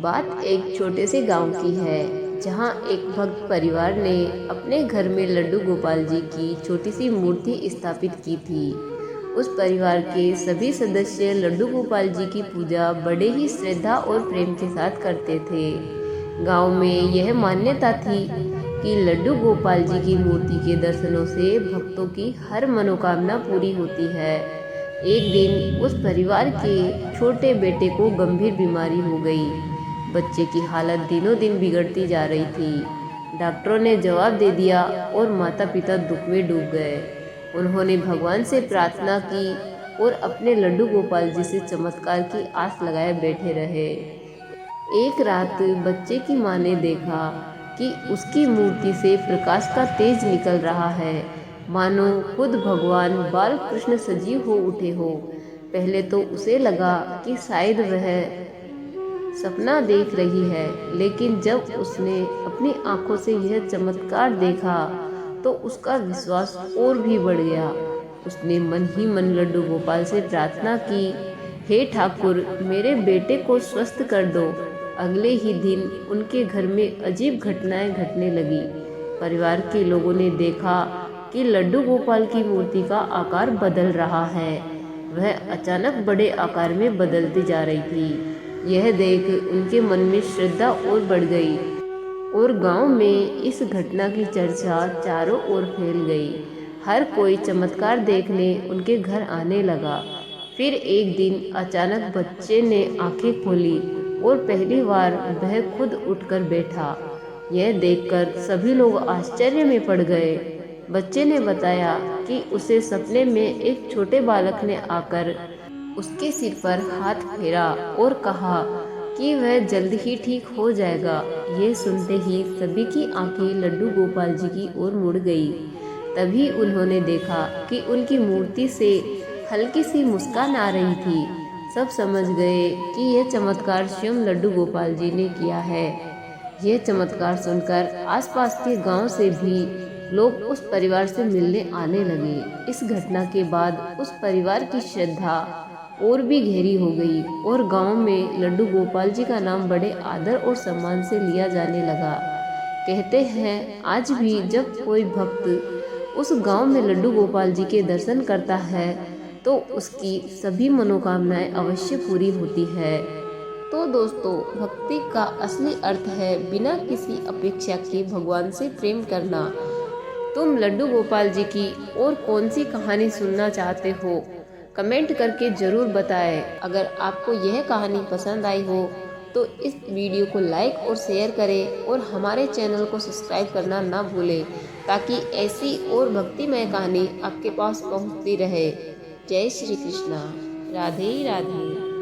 बात एक छोटे से गांव की है, जहां एक भक्त परिवार ने अपने घर में लड्डू गोपाल जी की छोटी सी मूर्ति स्थापित की थी। उस परिवार के सभी सदस्य लड्डू गोपाल जी की पूजा बड़े ही श्रद्धा और प्रेम के साथ करते थे। गांव में यह मान्यता थी कि लड्डू गोपाल जी की मूर्ति के दर्शनों से भक्तों की हर मनोकामना पूरी होती है। एक दिन उस परिवार के छोटे बेटे को गंभीर बीमारी हो गई। बच्चे की हालत दिनों दिन बिगड़ती जा रही थी। डॉक्टरों ने जवाब दे दिया और माता पिता दुख में डूब गए। उन्होंने भगवान से प्रार्थना की और अपने लड्डू गोपाल जी से चमत्कार की आस लगाए बैठे रहे। एक रात बच्चे की मां ने देखा कि उसकी मूर्ति से प्रकाश का तेज निकल रहा है, मानो खुद भगवान बाल कृष्ण सजीव हो उठे हो। पहले तो उसे लगा कि शायद वह सपना देख रही है, लेकिन जब उसने अपनी आंखों से यह चमत्कार देखा तो उसका विश्वास और भी बढ़ गया। उसने मन ही मन लड्डू गोपाल से प्रार्थना की, हे ठाकुर, मेरे बेटे को स्वस्थ कर दो। अगले ही दिन उनके घर में अजीब घटनाएं घटने लगी। परिवार के लोगों ने देखा कि लड्डू गोपाल की मूर्ति का आकार बदल रहा है। वह अचानक बड़े आकार में बदलती जा रही थी। यह देख उनके मन में श्रद्धा और बढ़ गई और गांव में इस घटना की चर्चा चारों ओर फैल गई। हर कोई चमत्कार देखने उनके घर आने लगा। फिर एक दिन अचानक बच्चे ने आंखें खोली और पहली बार वह खुद उठकर बैठा। यह देखकर सभी लोग आश्चर्य में पड़ गए। बच्चे ने बताया कि उसे सपने में एक छोटे बालक ने आकर उसके सिर पर हाथ फेरा और कहा कि वह जल्द ही ठीक हो जाएगा। ये सुनते ही सभी की आंखें लड्डू गोपाल जी की ओर मुड़ गई। तभी उन्होंने देखा कि उनकी मूर्ति से हल्की सी मुस्कान आ रही थी। सब समझ गए कि यह चमत्कार स्वयं लड्डू गोपाल जी ने किया है। यह चमत्कार सुनकर आसपास के गांव से भी लोग उस परिवार से मिलने आने लगे। इस घटना के बाद उस परिवार की श्रद्धा और भी गहरी हो गई और गांव में लड्डू गोपाल जी का नाम बड़े आदर और सम्मान से लिया जाने लगा। कहते हैं आज भी जब कोई भक्त उस गांव में लड्डू गोपाल जी के दर्शन करता है तो उसकी सभी मनोकामनाएं अवश्य पूरी होती है। तो दोस्तों, भक्ति का असली अर्थ है बिना किसी अपेक्षा के भगवान से प्रेम करना। तुम लड्डू गोपाल जी की और कौन सी कहानी सुनना चाहते हो, कमेंट करके ज़रूर बताएं। अगर आपको यह कहानी पसंद आई हो तो इस वीडियो को लाइक और शेयर करें और हमारे चैनल को सब्सक्राइब करना ना भूलें, ताकि ऐसी और भक्तिमय कहानी आपके पास पहुंचती रहे। जय श्री कृष्णा। राधे राधे।